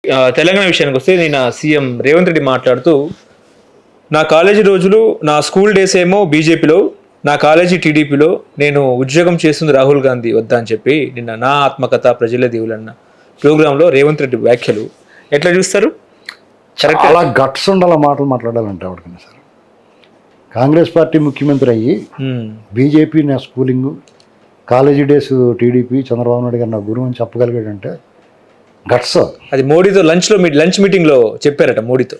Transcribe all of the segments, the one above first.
తెలంగాణ విషయానికి వస్తే నిన్న సీఎం రేవంత్ రెడ్డి మాట్లాడుతూ, నా కాలేజీ రోజులు, నా స్కూల్ డేస్ ఏమో బీజేపీలో, నా కాలేజీ టీడీపీలో, నేను ఉద్యోగం చేస్తుంది రాహుల్ గాంధీ వద్ద అని చెప్పి నిన్న నా ఆత్మకథ ప్రజల దేవులన్న ప్రోగ్రాంలో రేవంత్ రెడ్డి వ్యాఖ్యలు ఎట్లా చూస్తారు? కరెక్ట్. చాలా గట్స్ ఉండాల మాటలు మాట్లాడాలంటే ఎవరికైనా సరే. కాంగ్రెస్ పార్టీ ముఖ్యమంత్రి అయ్యి బీజేపీ నా schooling, college days TDP, Chandrababu Naidu గారు నా గురువు అని చెప్పగలిగాడంటే గట్స్. అది మోడీతో లంచ్ మీటింగ్లో చెప్పారట. మోడీతో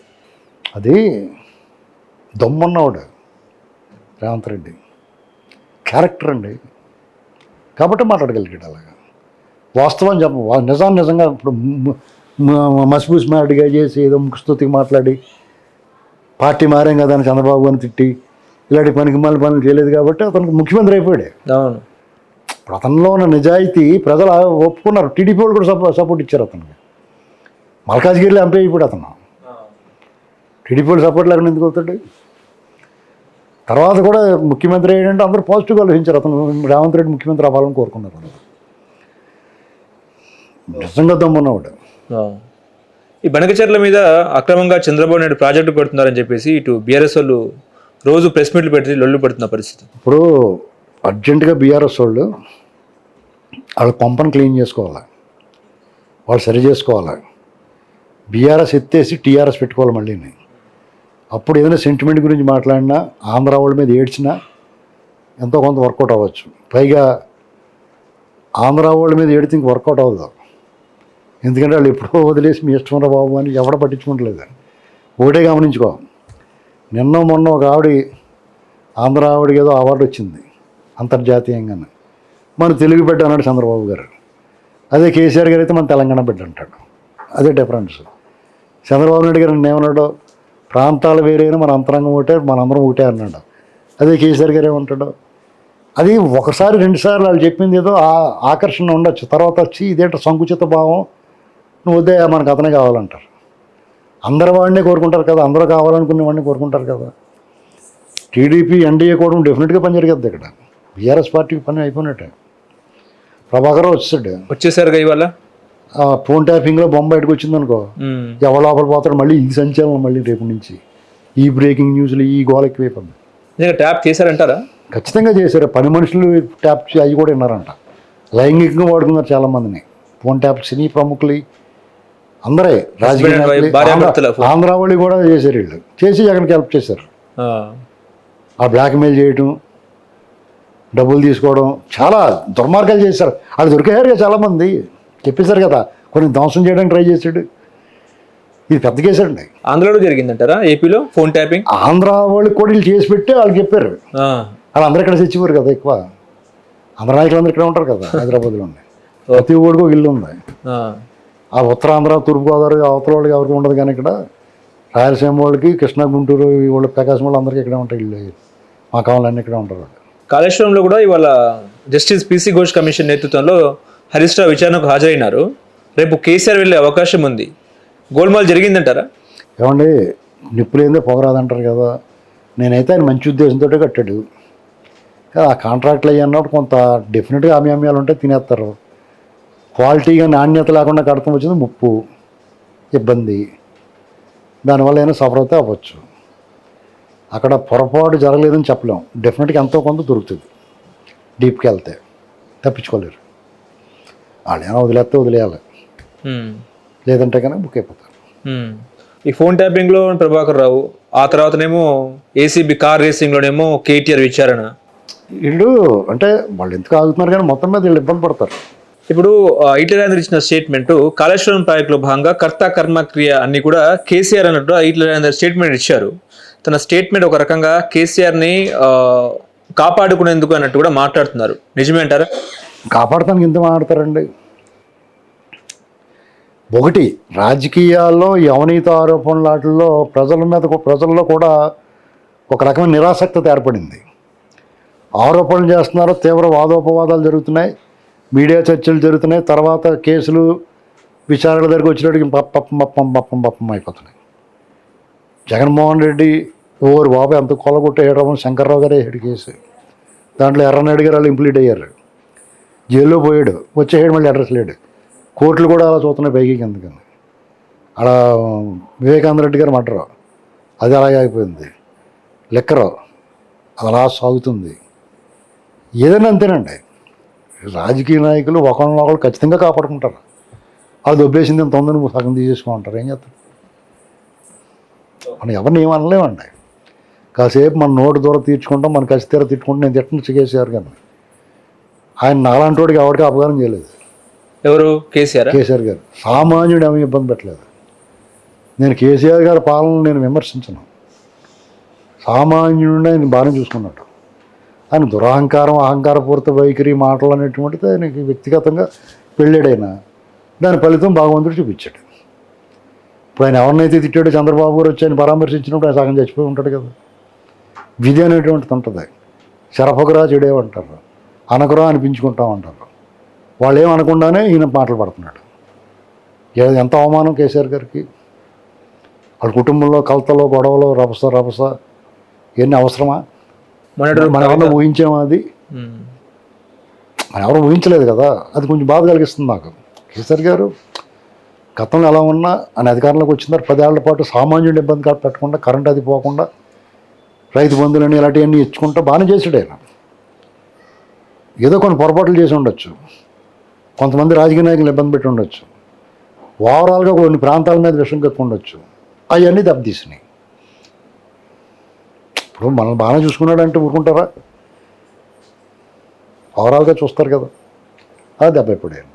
అది దమ్మున్నవాడు రేవంత్ రెడ్డి, క్యారెక్టర్ అండి. కాబట్టి మాట్లాడగలిగాడు అలాగా. వాస్తవం నిజంగా ఇప్పుడు మసిపూసి మాడిగా చేసి ఏదో ముఖస్తుతికి మాట్లాడి పార్టీ మారేం కదా అని చంద్రబాబు అని తిట్టి ఇలాంటి పనికి మళ్ళీ పనులు చేయలేదు కాబట్టి అతనికి ముఖ్యమంత్రి అయిపోయాడు. అవును. ఇప్పుడు అతనిలో ఉన్న నిజాయితీ ప్రజలు ఒప్పుకున్నారు. టీడీపీ వాళ్ళు కూడా సపోర్ట్ ఇచ్చారు అతనికి. మల్కాజ్గిరిలో ఎంపీ అయిపోయాడు అతను. టీడీపీ వాళ్ళు సపోర్ట్ లేకుండా ఎందుకు అవుతాడు? తర్వాత కూడా ముఖ్యమంత్రి ఏంటంటే అందరూ పాజిటివ్గా ఆలోచించారు. అతను రేవంత్ రెడ్డి ముఖ్యమంత్రి అవ్వాలని కోరుకున్నారు. అతను నిజంగా దమ్మున్నవాడు. ఈ బనకచర్ల మీద అక్రమంగా చంద్రబాబు నాయుడు ప్రాజెక్టు పెడుతున్నారని చెప్పేసి ఇటు బీఆర్ఎస్ వాళ్ళు రోజు ప్రెస్ మీట్లు పెట్టి లొల్లు పెడుతున్న పరిస్థితి. ఇప్పుడు అర్జెంటుగా బీఆర్ఎస్ వాళ్ళు వాళ్ళ పంపను క్లీన్ చేసుకోవాలి, వాళ్ళు సరి చేసుకోవాలి. బీఆర్ఎస్ ఎత్తేసి టీఆర్ఎస్ పెట్టుకోవాలి మళ్ళీ. అప్పుడు ఏదైనా సెంటిమెంట్ గురించి మాట్లాడినా, ఆంధ్ర వాళ్ళ మీద ఏడ్చినా ఎంతో కొంత వర్కౌట్ అవ్వచ్చు. పైగా ఆంధ్ర వాళ్ళ మీద ఏడితే ఇంక వర్కౌట్ అవ్వదు. ఎందుకంటే వాళ్ళు ఎప్పుడో వదిలేసి మీ ఇష్టం బాబు అని ఎవడ పట్టించుకుంటలేదు. ఒకటే గమనించుకో, నిన్న మొన్న ఒక ఆంధ్ర ఆవిడకి ఏదో అవార్డు వచ్చింది అంతర్జాతీయంగానే. మన తెలుగు బిడ్డ అన్నాడు చంద్రబాబు గారు. అదే కేసీఆర్ గారు అయితే మన తెలంగాణ బిడ్డ అంటాడు. అదే డిఫరెన్స్. చంద్రబాబు నాయుడు గారు ఏమన్నాడు, ప్రాంతాలు వేరైనా మన అంతరంగం ఒకటే, మనందరం ఒకటే అన్నాడు. అదే కేసీఆర్ గారు ఏమంటాడు, అది ఒకసారి రెండుసార్లు వాళ్ళు చెప్పింది ఏదో ఆకర్షణ ఉండొచ్చు. తర్వాత వచ్చి ఇదేంటో సంకుచిత భావం, నువ్వు వద్దే మనకు అతనే కావాలంటారు. అందరి వాడినే కోరుకుంటారు కదా, అందరూ కావాలనుకునే వాడిని కోరుకుంటారు కదా. టీడీపీ ఎన్డీఏ కూడా డెఫినెట్గా పని జరిగేది ఇక్కడ. బీఆర్ఎస్ పార్టీకి పని అయిపోయినట్టే. ప్రభాకర్ వచ్చేసారుగా ఇవాళ ఫోన్ ట్యాపింగ్లో బొమ్మ బయటకు వచ్చిందనుకో, ఎవరు లోపల పోతాడు. మళ్ళీ ఈ సంచలనం మళ్ళీ రేపు నుంచి ఈ బ్రేకింగ్ న్యూస్లు ఈ గోల ఎక్కువైపోయింది. ట్యాప్ చేశారంటారా? ఖచ్చితంగా చేశారు. పని మనుషులు ట్యాప్ అవి కూడా విన్నారంట. లైంగికంగా వాడుకున్నారు చాలామందిని. ఫోన్ ట్యాప్ సినీ ప్రముఖులు అందరే, రాజకీయ ఆంధ్ర వాళ్ళు కూడా చేశారు. వీళ్ళు చేసి జగన్కి హెల్ప్ చేశారు. ఆ బ్లాక్మెయిల్ చేయటం, డబ్బులు తీసుకోవడం, చాలా దుర్మార్గాలు చేశారు. వాళ్ళు దొరికారు చాలామంది. చెప్పేశారు కదా, కొన్ని ధ్వంసం చేయడానికి ట్రై చేశాడు. ఇది పెద్ద కేసండి. ఆంధ్రాలో జరిగిందంటారా? ఏపీలో ఫోన్ ట్యాపింగ్ ఆంధ్ర వాళ్ళకి కూడా వీళ్ళు చేసి పెట్టి వాళ్ళకి చెప్పారు. వాళ్ళందరూ ఇక్కడ చచ్చిపోరు కదా ఎక్కువ. ఆంధ్ర నాయకులందరూ ఇక్కడ ఉంటారు కదా హైదరాబాద్లో. ప్రతి ఊడికి ఒక ఇల్లు ఉంది. ఆ ఉత్తరాంధ్ర, తూర్పుగోదావరి అవతల వాళ్ళకి ఎవరికి ఉండదు. కానీ ఇక్కడ రాయలసీమ వాళ్ళకి, కృష్ణా, గుంటూరు వాళ్ళు, ప్రకాశం వాళ్ళు అందరికీ ఇక్కడే ఉంటాయి ఇల్లు. మా కావాలన్నీ ఇక్కడే ఉంటారు. కాళేశ్వరంలో కూడా ఇవాళ జస్టిస్ పీసీ ఘోష్ కమిషన్ నేతృత్వంలో హరీష్ రావు విచారణకు హాజరైనారు. రేపు కేసీఆర్ వెళ్ళే అవకాశం ఉంది. గోల్మాల్ జరిగిందంటారా? ఏమండి, నిప్పులేందే పొగరాదంటారు కదా. నేనైతే ఆయన మంచి ఉద్దేశంతో కట్టాడు. ఆ కాంట్రాక్ట్లు అయ్యి అన్నప్పుడు కొంత డెఫినెట్గా హామీలు ఉంటే తినేస్తారు. క్వాలిటీగా నాణ్యత లేకుండా కడతాం వచ్చింది ముప్పు, ఇబ్బంది. దానివల్ల ఏమైనా సఫర్ అవుతే అవ్వచ్చు. అక్కడ పొరపాటు జరగలేదని చెప్పలేం. డెఫినెట్గా ఎంతో కొంత దొరుకుతుంది. డీప్కి వెళ్తే తప్పించుకోలేరు. వాళ్ళు ఏమైనా వదిలేస్తే వదిలేయాలి, లేదంటే కనుక బుక్ అయిపోతారు. ఈ ఫోన్ ట్యాపింగ్లో ప్రభాకర్ రావు, ఆ తర్వాతనేమో ఏసీబీ కార్ రేసింగ్లోనేమో కేటీఆర్ విచారణ. వీళ్ళు అంటే వాళ్ళు ఎందుకు ఆగుతున్నారు కానీ మొత్తం మీద వీళ్ళు ఇబ్బంది పడతారు. ఇప్పుడు ఈటెల రాజేందర్ ఇచ్చిన స్టేట్మెంట్, కాళేశ్వరం ప్రాజెక్టులో భాగంగా కర్త కర్మ క్రియ అన్ని కూడా కేసీఆర్ అన్నట్టు ఈటెల రాజేందర్ స్టేట్మెంట్ ఇచ్చారు. తన స్టేట్మెంట్ ఒక రకంగా కేసీఆర్ని కాపాడుకునేందుకు అన్నట్టు కూడా మాట్లాడుతున్నారు. నిజమే అంటారా? కాపాడుతానికి ఎంత మాట్లాడతారండి. ఒకటి, రాజకీయాల్లో ఈ అవినీతి ఆరోపణల వాటిల్లో ప్రజల్లో కూడా ఒక రకమైన నిరాసక్తత ఏర్పడింది. ఆరోపణలు చేస్తున్నారు, తీవ్ర వాదోపవాదాలు జరుగుతున్నాయి, మీడియా చర్చలు జరుగుతున్నాయి. తర్వాత కేసులు విచారణ దగ్గరికి వచ్చినట్టుకి పప్పం అయిపోతున్నాయి. జగన్మోహన్ రెడ్డి ఓరు బాబు ఎంత కొలగొట్టేయడం, శంకర్రావు గారే హెడ్ కేసు. దాంట్లో ఎర్రనాయుడు గారు వాళ్ళు ఇంప్లీట్ అయ్యారు, జైల్లో పోయాడు, వచ్చేసాడు, మళ్ళీ అడ్రస్ లేడు. కోర్టులు కూడా అలా చూస్తున్నాయి పైకి ఎందుకని. ఆడ వివేకానంద రెడ్డి గారు మర్డరు, అది అలాగే అయిపోయింది. లిక్కరు అది అలా సాగుతుంది. ఏదైనా అంతేనండి. రాజకీయ నాయకులు ఒకరినొకరు ఖచ్చితంగా కాపాడుకుంటారు. అది దొబ్బేసింది ఇంత ఉందని సగం తీసేసుకుంటారు. ఏం చేస్తారు? మనం ఎవరిని ఏమనలేమండి. కాసేపు మన నోటు దూరం తీర్చుకుంటాం, మన కసి తీర తిట్టుకుంటే నేను తిట్టను కేసీఆర్ గారిని. ఆయన నాలాంటి వాడికి ఎవరికి అపకారం చేయలేదు. ఎవరు? కేసీఆర్ గారు సామాన్యుడు ఏమీ ఇబ్బంది పెట్టలేదు. నేను కేసీఆర్ గారి పాలన నేను విమర్శించను. సామాన్యుడిని ఆయన బాగానే చూసుకున్నాడు. ఆయన దురహంకారం, అహంకారపూరిత వైఖరి, మాటలు అనేటువంటిది ఆయనకి వ్యక్తిగతంగా పెళ్ళాడైనా దాని ఫలితం భగవంతుడు చూపించాడు. ఇప్పుడు ఆయన ఎవరినైతే తిట్టాడో చంద్రబాబు గారు వచ్చి ఆయన పరామర్శించినప్పుడు ఆయన సగం చచ్చిపోయి ఉంటాడు కదా. విధి అనేటువంటిది ఉంటుంది. శరఫకురా చెడేమంటారు, అనకురా అనిపించుకుంటామంటారు. వాళ్ళు ఏమనకుండానే ఈయన మాటలు పడుతున్నాడు. ఎంత అవమానం కేసీఆర్ గారికి. వాళ్ళ కుటుంబంలో కలతలో, గొడవలో, రభస ఇవన్నీ అవసరమా? మనం ఎవరన్నా ఊహించామా? అది మనం ఎవరు ఊహించలేదు కదా. అది కొంచెం బాధ కలిగిస్తుంది నాకు. కేసీఆర్ గారు గతంలో ఎలా ఉన్నా ఆయన అధికారంలోకి వచ్చిన తర్వాత 10 ఏళ్ల పాటు సామాన్యుడు ఇబ్బంది పెట్టకుండా, కరెంట్ అది పోకుండా, రైతు బంధువులని ఇలాంటివన్నీ ఇచ్చుకుంటూ బాగానే చేసాడు ఆయన. ఏదో కొన్ని పొరపాట్లు చేసి ఉండొచ్చు, కొంతమంది రాజకీయ నాయకులు ఇబ్బంది పెట్టి ఉండొచ్చు, ఓవరాల్గా కొన్ని ప్రాంతాల మీద విషం కక్కి ఉండొచ్చు. అవన్నీ దెబ్బతీసినాయి. ఇప్పుడు మనల్ని బాగానే చూసుకున్నాడంటే ఊరుకుంటారా? ఓవరాల్గా చూస్తారు కదా. అది దెబ్బ ఎప్పుడైనా